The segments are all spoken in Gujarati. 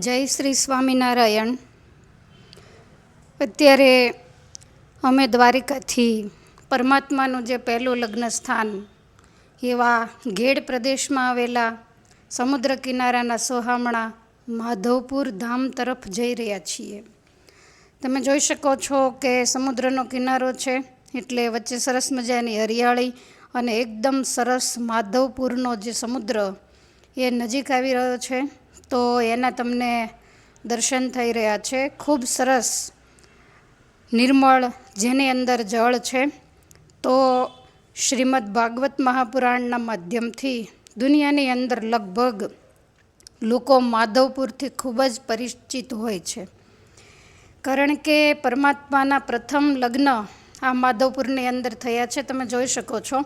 જય શ્રી સ્વામિનારાયણ. અત્યારે અમે દ્વારિકાથી પરમાત્માનું જે પહેલું લગ્ન સ્થાન એવા ઘેડ પ્રદેશમાં આવેલા સમુદ્ર કિનારાના સોહામણા માધવપુર ધામ તરફ જઈ રહ્યા છીએ. તમે જોઈ શકો છો કે સમુદ્રનો કિનારો છે, એટલે વચ્ચે સરસ મજાની હરિયાળી અને એકદમ સરસ માધવપુરનો જે સમુદ્ર એ નજીક આવી રહ્યો છે. તો એના તમને દર્શન થઈ રહ્યા છે. ખૂબ સરસ નિર્મળ જેની અંદર જળ છે. તો શ્રીમદ ભાગવત મહાપુરાણના માધ્યમથી દુનિયાની અંદર લગભગ લોકો માધવપુરથી ખૂબ જ પરિચિત હોય છે, કારણ કે પરમાત્માના પ્રથમ લગ્ન આ માધવપુરની અંદર થયા છે. તમે જોઈ શકો છો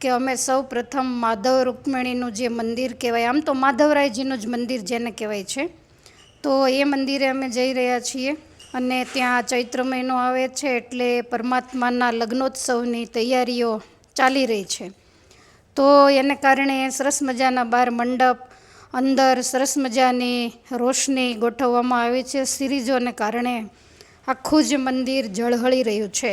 કે અમે સૌ પ્રથમ માધવ રૂકમિણીનું જે મંદિર કહેવાય, આમ તો માધવરાયજીનું જ મંદિર જેને કહેવાય છે, તો એ મંદિરે અમે જઈ રહ્યા છીએ. અને ત્યાં ચૈત્ર મહિનો આવે છે એટલે પરમાત્માના લગ્નોત્સવની તૈયારીઓ ચાલી રહી છે. તો એને કારણે સરસ મજાના બાર મંડપ, અંદર સરસ મજાની રોશની ગોઠવવામાં આવી છે. સિરીઝોને કારણે આખું જ મંદિર ઝળહળી રહ્યું છે.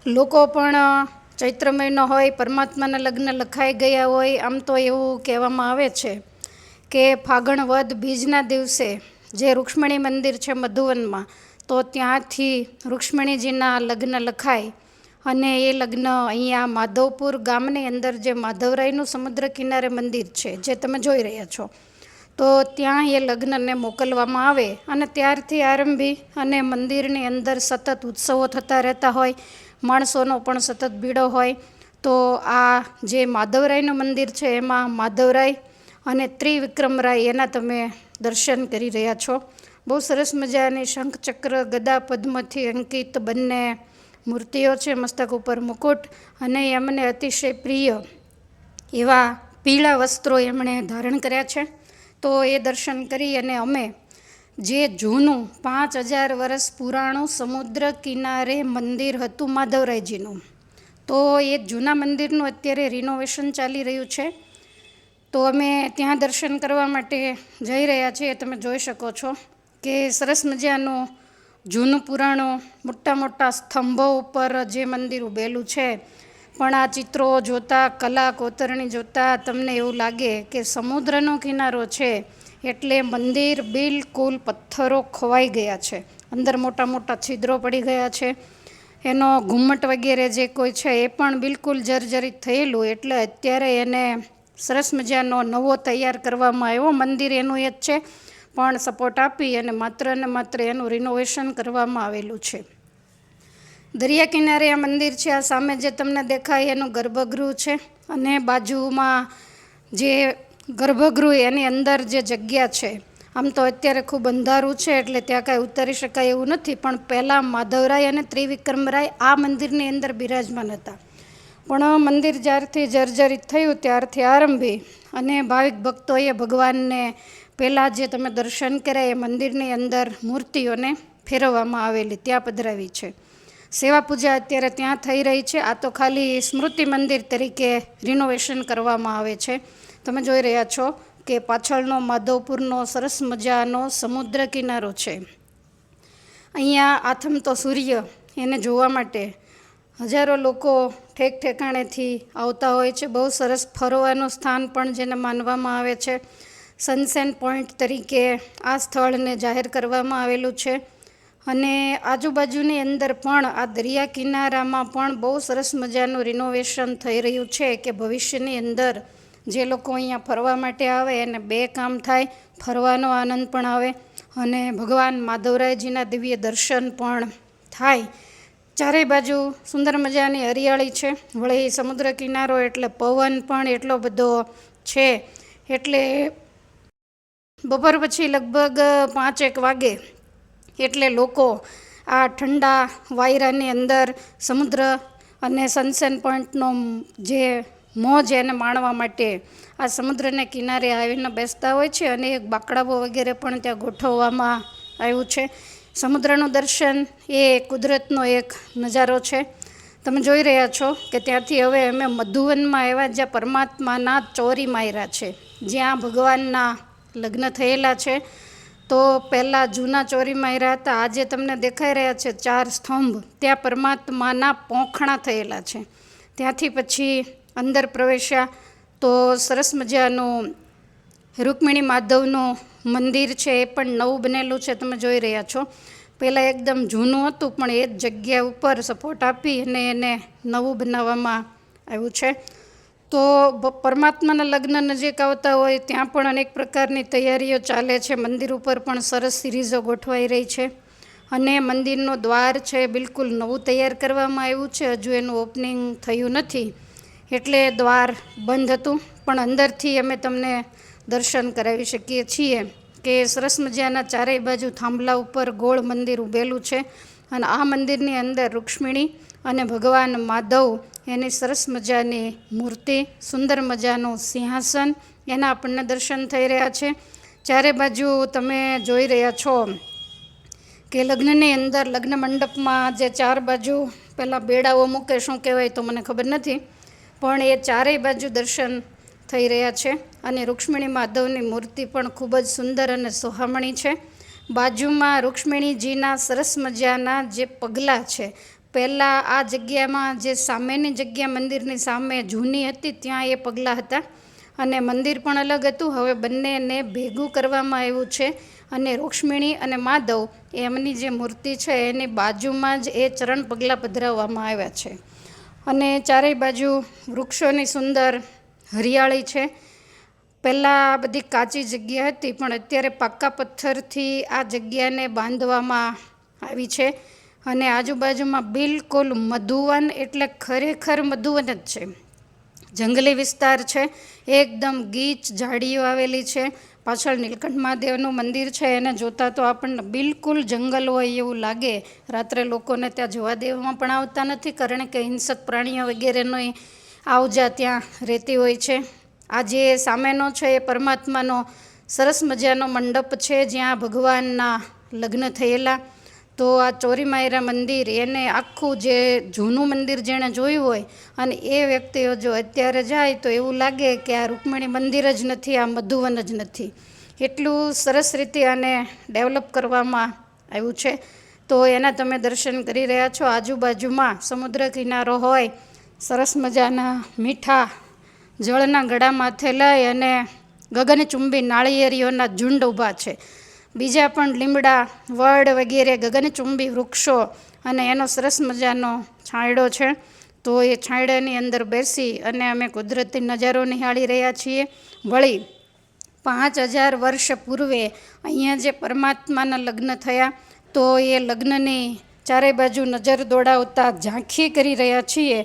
લોકો પણ ચૈત્ર મહિનો હોય, પરમાત્માના લગ્ન લખાઈ ગયા હોય. આમ તો એવું કહેવામાં આવે છે કે ફાગણ વદ બીજના દિવસે જે રૂક્ષ્મણી મંદિર છે મધુવનમાં, તો ત્યાંથી રૂક્ષ્મણીજીના લગ્ન લખાય અને એ લગ્ન અહીંયા માધવપુર ગામની અંદર જે માધવરાયનું સમુદ્ર કિનારે મંદિર છે જે તમે જોઈ રહ્યા છો, તો ત્યાં એ લગ્નને મોકલવામાં આવે અને ત્યારથી આરંભી અને મંદિરની અંદર સતત ઉત્સવો થતા રહેતા હોય, માણસોનો પણ સતત ભીડો હોય. તો આ જે માધવરાયનું મંદિર છે એમાં માધવરાય અને ત્રિવિક્રમરાય એના તમે દર્શન કરી રહ્યા છો. બહુ સરસ મજાની શંખ ચક્ર ગદા પદ્મથી અંકિત બંને મૂર્તિઓ છે, મસ્તક ઉપર મુકુટ, અને એમને અતિશય પ્રિય એવા પીળા વસ્ત્રો એમણે ધારણ કર્યા છે. તો એ દર્શન કરી અને અમે જે જૂનું 5000 વર્ષ પુરાણું સમુદ્ર કિનારે મંદિર હતું માધવરાયજીનું, તો એ જૂના મંદિરનું અત્યારે રિનોવેશન ચાલી રહ્યું છે. તો અમે ત્યાં દર્શન કરવા માટે જઈ રહ્યા છીએ. તમે જોઈ શકો છો કે સરસ મજાનું જૂનું પુરાણું મોટા મોટા સ્તંભો ઉપર જે મંદિર ઊભેલું છે, પણ આ ચિત્રો જોતાં, કલા કોતરણી જોતાં તમને એવું લાગે કે સમુદ્રનો કિનારો છે એટલે મંદિર બિલકુલ પથ્થરો ખોવાઈ ગયા છે, અંદર મોટા મોટા છિદ્રો પડી ગયા છે. એનો ઘુમ્મટ વગેરે જે કોઈ છે એ પણ બિલકુલ જર્જરિત થયેલું, એટલે અત્યારે એને સરસ મજાનો નવો તૈયાર કરવામાં આવ્યો. મંદિર એનું એ જ છે, પણ સપોર્ટ આપી અને માત્ર ને માત્ર એનું રિનોવેશન કરવામાં આવેલું છે. દરિયા કિનારે આ મંદિર છે. આ સામે જે તમને દેખાય એનું ગર્ભગૃહ છે, અને બાજુમાં જે ગર્ભગૃહ એની અંદર જે જગ્યા છે, આમ તો અત્યારે ખૂબ અંધારું છે એટલે ત્યાં કાંઈ ઉતારી શકાય એવું નથી, પણ પહેલાં માધવરાય અને ત્રિવિક્રમરાય આ મંદિરની અંદર બિરાજમાન હતા. પણ મંદિર જ્યારથી જર્જરિત થયું ત્યારથી આરંભી અને ભાવિક ભક્તોએ ભગવાનને પહેલાં જે તમે દર્શન કર્યા એ મંદિરની અંદર મૂર્તિઓને ફેરવવામાં આવેલી ત્યાં પધરાવી છે. સેવા પૂજા અત્યારે ત્યાં થઈ રહી છે. આ તો ખાલી સ્મૃતિ મંદિર તરીકે રિનોવેશન કરવામાં આવે છે. તમે જોઈ રહ્યા છો કે પાછળનો માધવપુરનો સરસ મજાનો સમુદ્ર કિનારો છે. અહીંયા આથમતો સૂર્ય એને જોવા માટે હજારો લોકો ઠેક ઠેકાણેથી આવતા હોય છે. બહુ સરસ ફરવાનું સ્થાન પણ જેને માનવામાં આવે છે. સનસેટ પોઈન્ટ તરીકે આ સ્થળને જાહેર કરવામાં આવેલું છે. અને આજુબાજુની અંદર પણ આ દરિયા કિનારામાં પણ બહુ સરસ મજાનું રિનોવેશન થઈ રહ્યું છે કે ભવિષ્યની અંદર જે લોકો અહીંયા ફરવા માટે આવે એને બે કામ થાય, ફરવાનો આનંદ પણ આવે અને ભગવાન માધવરાયજીના દિવ્ય દર્શન પણ થાય. ચારે બાજુ સુંદર મજાની હરિયાળી છે. વળી સમુદ્ર કિનારો એટલે પવન પણ એટલો બધો છે, એટલે બપોર પછી લગભગ 5-1 વાગે એટલે લોકો આ ઠંડા વાયરાની અંદર સમુદ્ર અને સનસેટ પોઈન્ટનો જે મોજ એને માણવા માટે આ સમુદ્રને કિનારે આવીને બેસતા હોય છે. અને એક બાકડાઓ વગેરે પણ ત્યાં ગોઠવવામાં આવ્યું છે. સમુદ્રનું દર્શન એ કુદરતનો એક નજારો છે. તમે જોઈ રહ્યા છો કે ત્યાંથી હવે અમે મધુવનમાં આવ્યા, જ્યાં પરમાત્માના ચોરી માયરા છે, જ્યાં ભગવાનના લગ્ન થયેલા છે. તો પહેલાં જૂના ચોરીમાં હતા, આજે તમને દેખાઈ રહ્યા છે 4 સ્તંભ, ત્યાં પરમાત્માના પોંખણા થયેલા છે. ત્યાંથી પછી અંદર પ્રવેશ્યા તો સરસ મજાનું રૂકમિણી માધવનું મંદિર છે, એ પણ નવું બનેલું છે, તમે જોઈ રહ્યા છો. પહેલાં એકદમ જૂનું હતું, પણ એ જ જગ્યા ઉપર સપોર્ટ આપી અને એને નવું બનાવવામાં આવ્યું છે. તો પરમાત્માના લગ્ન નજીક આવતા હોય ત્યાં પણ અનેક પ્રકારની તૈયારીઓ ચાલે છે. મંદિર ઉપર પણ સરસ સિરીઝો ગોઠવાઈ રહી છે અને મંદિરનું દ્વાર છે બિલકુલ નવું તૈયાર કરવામાં આવ્યું છે. હજુ એનું ઓપનિંગ થયું નથી એટલે દ્વાર બંધ હતું, પણ અંદરથી અમે તમને દર્શન કરાવી શકીએ છીએ કે સરસ મજાના ચારેય બાજુ થાંભલા ઉપર ગોળ મંદિર ઊભેલું છે અને આ મંદિરની અંદર રૂક્ષ્મિણી અને ભગવાન માધવ એની સરસ મજાની મૂર્તિ, સુંદર મજાનું સિંહાસન, એના આપણને દર્શન થઈ રહ્યા છે. ચારે બાજુ તમે જોઈ રહ્યા છો કે લગ્નની અંદર લગ્ન મંડપમાં જે 4 બાજુ પહેલાં બેડાઓ મૂકે, શું કહેવાય તો મને ખબર નથી, પણ એ ચારેય બાજુ દર્શન થઈ રહ્યા છે અને રૂક્ષ્મિણી માધવની મૂર્તિ પણ ખૂબ જ સુંદર અને સોહામણી છે. બાજુમાં રૂક્ષ્મિણીજીના સરસ મજાના જે પગલાં છે, પહેલાં આ જગ્યામાં જે સામેની જગ્યા મંદિરની સામે જૂની હતી ત્યાં એ પગલાં હતા અને મંદિર પણ અલગ હતું. હવે બંનેને ભેગું કરવામાં આવ્યું છે અને રૂક્ષ્મિણી અને માધવ એમની જે મૂર્તિ છે એની બાજુમાં જ એ ચરણ પગલાં પધરાવવામાં આવ્યા છે અને ચારેય બાજુ વૃક્ષોની સુંદર હરિયાળી છે. પહેલાં બધી કાચી જગ્યા હતી, પણ અત્યારે પાક્કા પથ્થરથી આ જગ્યાને બાંધવામાં આવી છે અને આજુબાજુમાં બિલકુલ મધુવન, એટલે ખરેખર મધુવન જ છે. જંગલી વિસ્તાર છે, એકદમ ગીચ ઝાડીઓ આવેલી છે. પાછળ નીલકંઠ મહાદેવનું મંદિર છે, એને જોતાં તો આપણને બિલકુલ જંગલ હોય એવું લાગે. રાત્રે લોકોને ત્યાં જવા દેવામાં પણ આવતા નથી, કારણ કે હિંસક પ્રાણીઓ વગેરેનો આવજા ત્યાં રહેતી હોય છે. આ જે સામેનો છે એ પરમાત્માનો સરસ મજાનો મંડપ છે જ્યાં ભગવાનના લગ્ન થયેલા. તો આ ચોરીમાયરા મંદિર, એને આખું જે જૂનું મંદિર જેણે જોયું હોય અને એ વ્યક્તિઓ જો અત્યારે જાય તો એવું લાગે કે આ રૂકમિણી મંદિર જ નથી, આ મધુવન જ નથી. એટલું સરસ રીતે આને ડેવલપ કરવામાં આવ્યું છે. તો એના તમે દર્શન કરી રહ્યા છો. આજુબાજુમાં સમુદ્ર કિનારો હોય, સરસ મજાના મીઠા જળના ગળા માથે લઈ અને ગગનચુંબી નાળિયેરીઓના ઝુંડ ઊભા છે. બીજા પણ લીમડા, વડ વગેરે ગગનચુંબી વૃક્ષો અને એનો સરસ મજાનો છાંયડો છે. તો એ છાંયડાની અંદર બેસી અને અમે કુદરતી નજારો નિહાળી રહ્યા છીએ. વળી 5000 વર્ષ પૂર્વે અહીંયા જે પરમાત્માના લગ્ન થયા, તો એ લગ્નની ચારે બાજુ નજર દોડાવતા ઝાંખી કરી રહ્યા છીએ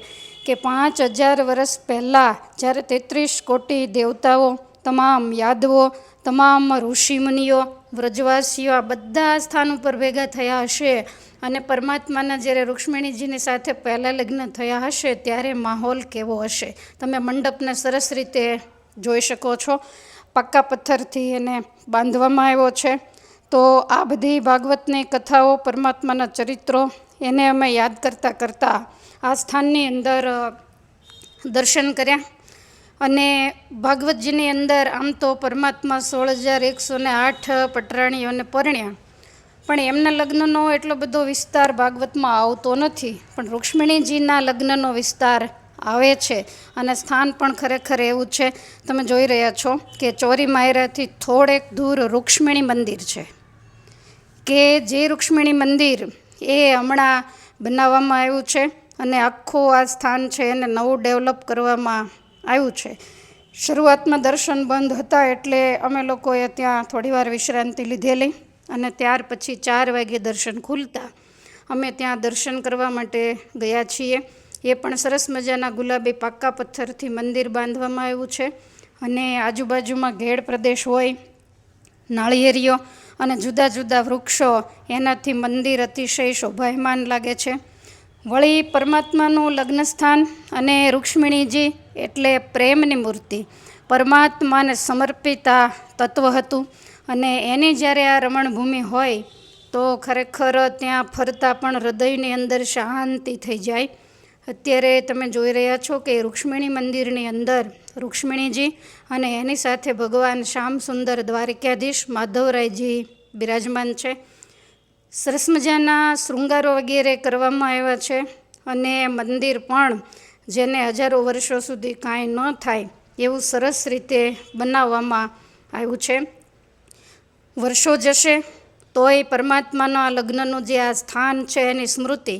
કે 5000 વર્ષ પહેલાં જ્યારે 33 કોટી દેવતાઓ, તમામ યાદવો, તમામ ઋષિમુનિઓ, વ્રજવાસીઓ આ બધા સ્થાન ઉપર ભેગા થયા હશે અને પરમાત્માના જ્યારે રૂક્ષ્મિણીજીની સાથે પહેલાં લગ્ન થયા હશે ત્યારે માહોલ કેવો હશે. તમે મંડપને સરસ રીતે જોઈ શકો છો. પાક્કા પથ્થરથી એને બાંધવામાં આવ્યો છે. તો આ બધી ભાગવતની કથાઓ, પરમાત્માના ચરિત્રો, એને અમે યાદ કરતાં કરતાં આ સ્થાનની અંદર દર્શન કર્યા. અને ભાગવતજીની અંદર આમ તો પરમાત્મા 16,108 પટરાણીઓને પરણ્યા, પણ એમના લગ્નનો એટલો બધો વિસ્તાર ભાગવતમાં આવતો નથી, પણ રૂક્ષ્મિણીજીના લગ્નનો વિસ્તાર આવે છે અને સ્થાન પણ ખરેખર એવું છે. તમે જોઈ રહ્યા છો કે ચોરીમાયરાથી થોડેક દૂર રૂક્ષ્મિણી મંદિર છે, કે જે રૂક્ષ્મિણી મંદિર એ હમણાં બનાવવામાં આવ્યું છે અને આખું આ સ્થાન છે એને નવું ડેવલપ કરવામાં આવ્યું છે. શરૂઆતમાં દર્શન બંધ હતા એટલે અમે લોકોએ ત્યાં થોડીવાર વિશ્રાંતિ લીધેલી અને ત્યાર પછી 4 વાગે દર્શન ખુલતા અમે ત્યાં દર્શન કરવા માટે ગયા છીએ. એ પણ સરસ મજાના ગુલાબી પાક્કા પથ્થરથી મંદિર બાંધવામાં આવ્યું છે અને આજુબાજુમાં ઘેડ પ્રદેશ હોય, નાળિયેરીઓ અને જુદા જુદા વૃક્ષો, એનાથી મંદિર અતિશય શોભાયમાન લાગે છે. વળી પરમાત્માનું લગ્નસ્થાન અને રૂક્ષ્મિણીજી એટલે પ્રેમની મૂર્તિ, પરમાત્માને સમર્પિત આ તત્વ હતું અને એની જ્યારે આ રમણભૂમિ હોય તો ખરેખર ત્યાં ફરતા પણ હૃદયની અંદર શાંતિ થઈ જાય. અત્યારે તમે જોઈ રહ્યા છો કે રૂક્ષ્મિણી મંદિરની અંદર રૂક્ષ્મિણીજી અને એની સાથે ભગવાન શ્યામ સુંદર દ્વારિકાધીશ માધવરાયજી બિરાજમાન છે. સરસ મજાના શૃંગારો વગેરે કરવામાં આવ્યા છે અને મંદિર પણ જેને હજારો વર્ષો સુધી કાંઈ ન થાય એવું સરસ રીતે બનાવવામાં આવ્યું છે. વર્ષો જશે તોય પરમાત્માના લગ્નનું જે આ સ્થાન છે એની સ્મૃતિ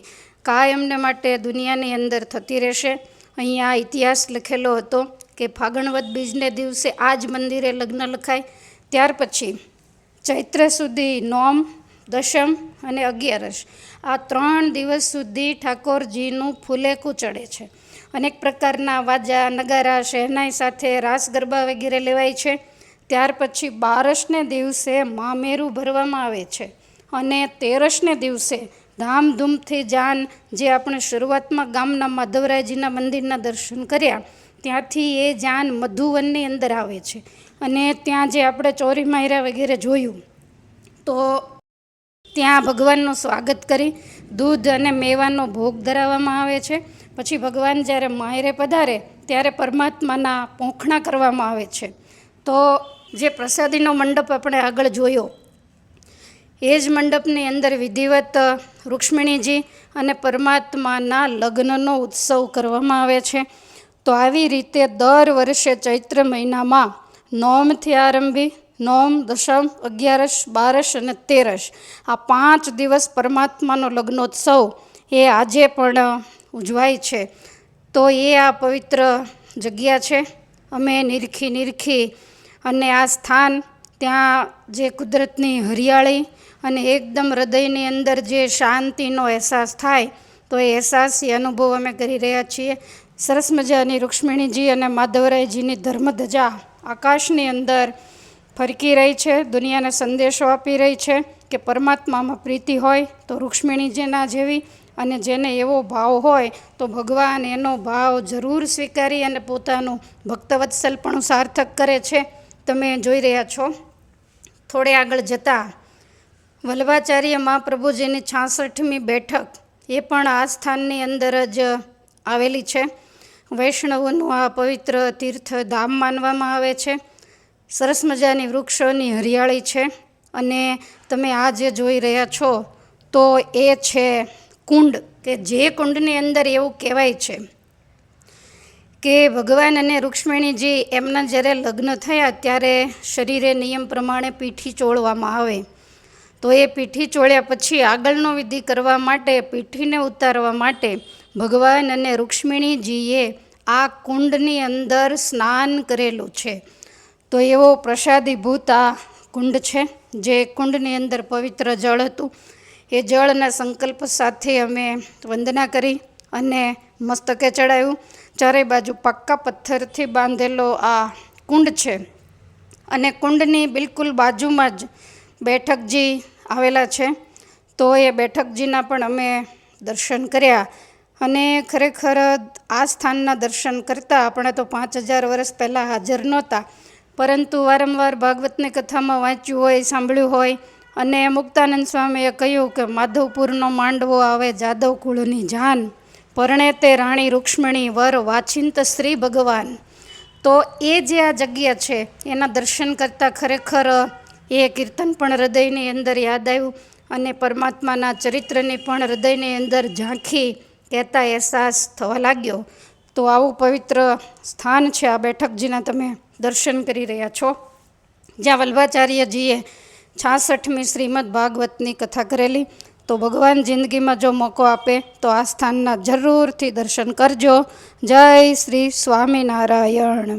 કાયમને માટે દુનિયાની અંદર થતી રહેશે. અહીંયા ઇતિહાસ લખેલો હતો કે ફાગણ વદ બીજને દિવસે આ જ મંદિરે લગ્ન લખાય. ત્યાર પછી ચૈત્ર સુધી નોમ, દશમ અને 11 આ 3 દિવસ સુધી ઠાકોરજીનું ફૂલેકું ચડે છે. અનેક પ્રકારના વાજા, નગારા, શહેનાઈ સાથે રાસ ગરબા વગેરે લેવાય છે. ત્યાર પછી 12ને દિવસે મામેરું ભરવામાં આવે છે અને 13ને દિવસે ધામધૂમથી જાન, જે આપણે શરૂઆતમાં ગામના માધવરાયજીના મંદિરના દર્શન કર્યા, ત્યાંથી એ જાન મધુવનની અંદર આવે છે અને ત્યાં જે આપણે ચોરી માયરા વગેરે જોયું તો ત્યાં ભગવાનનું સ્વાગત કરી દૂધ અને મેવાનો ભોગ ધરાવવામાં આવે છે. પછી ભગવાન જ્યારે માયરે પધારે ત્યારે પરમાત્માના પોંખણા કરવામાં આવે છે. તો જે પ્રસાદીનો મંડપ આપણે આગળ જોયો એ જ મંડપની અંદર વિધિવત રૂક્ષ્મણીજી અને પરમાત્માના લગ્નનો ઉત્સવ કરવામાં આવે છે. તો આવી રીતે દર વર્ષે ચૈત્ર મહિનામાં નોમથી આરંભી નોમ, દશમ, 11, 12 અને 13 આ 5 દિવસ પરમાત્માનો લગ્નોત્સવ એ આજે પણ ઉજવાય છે. તો એ આ પવિત્ર જગ્યા છે. અમે નિરખી અને આ સ્થાન, ત્યાં જે કુદરતની હરિયાળી અને એકદમ હૃદયની અંદર જે શાંતિનો અહેસાસ થાય તો એ અહેસાસ, એ અનુભવ અમે કરી રહ્યા છીએ. સરસ મજાની રૂક્ષ્મણીજી અને માધવરાયજીની ધર્મધજા આકાશની અંદર ફરકી રહી છે, દુનિયાને સંદેશો આપી રહી છે કે પરમાત્મામાં પ્રીતિ હોય તો રૂક્ષ્મણીજીના જેવી, અને જેને એવો ભાવ હોય તો ભગવાન એનો ભાવ જરૂર સ્વીકારી અને પોતાનું ભક્તવત્સલપણું સાર્થક કરે છે. તમે જોઈ રહ્યા છો. થોડે આગળ જતાં વલ્લભાચાર્ય મહાપ્રભુજીની 66મી બેઠક એ પણ આ સ્થાનની અંદર જ આવેલી છે. વૈષ્ણવોનું આ પવિત્ર તીર્થધામ માનવામાં આવે છે. સરસ મજાની વૃક્ષોની હરિયાળી છે અને તમે આ જે જોઈ રહ્યા છો તો એ છે કુંડ, કે જે કુંડની અંદર એવું કહેવાય છે કે ભગવાન અને રૂક્ષ્મણીજી એમના જ્યારે લગ્ન થયા ત્યારે શરીરે નિયમ પ્રમાણે પીઠી ચોળવામાં આવે. તો એ પીઠી ચોળ્યા પછી આગળનો વિધિ કરવા માટે, પીઠીને ઉતારવા માટે ભગવાન અને રૂક્ષ્મણીજીએ આ કુંડની અંદર સ્નાન કરેલું છે. તો એવો પ્રસાદીભૂત આ કુંડ છે. જે કુંડની અંદર પવિત્ર જળ હતું એ જળના સંકલ્પ સાથે અમે વંદના કરી અને મસ્તકે ચડાવ્યું. ચારે બાજુ પાક્કા પથ્થરથી બાંધેલો આ કુંડ છે અને કુંડની બિલકુલ બાજુમાં જ બેઠકજી આવેલા છે. તો એ બેઠકજીના પણ અમે દર્શન કર્યા અને ખરેખર આ સ્થાનના દર્શન કરતાં આપણે તો 5000 વર્ષ પહેલાં હાજર નહોતા, પરંતુ વારંવાર ભાગવતની કથામાં વાંચ્યું હોય, સાંભળ્યું હોય. અને મુક્તાનંદ સ્વામીએ કહ્યું કે માધવપુરનો માંડવો આવે જાદવ કુળની જાન, પરણે તે રાણી રૂક્ષ્મણી વર વાછિંત શ્રી ભગવાન. તો એ જે આ જગ્યા છે એના દર્શન કરતાં ખરેખર એ કીર્તન પણ હૃદયની અંદર યાદ આવ્યું અને પરમાત્માના ચરિત્રની પણ હૃદયની અંદર ઝાંખી કહેતા અહેસાસ થવા લાગ્યો. તો આવું પવિત્ર સ્થાન છે આ બેઠકજીના તમે દર્શન કરી રહ્યા છો, જ્યાં વલ્લભાચાર્યજીએ 66મી શ્રીમદ ભાગવતની કથા કરેલી. તો ભગવાન જિંદગીમાં જો મોકો આપે તો આ સ્થાનના જરૂરથી દર્શન કરજો. જય શ્રી સ્વામિનારાયણ.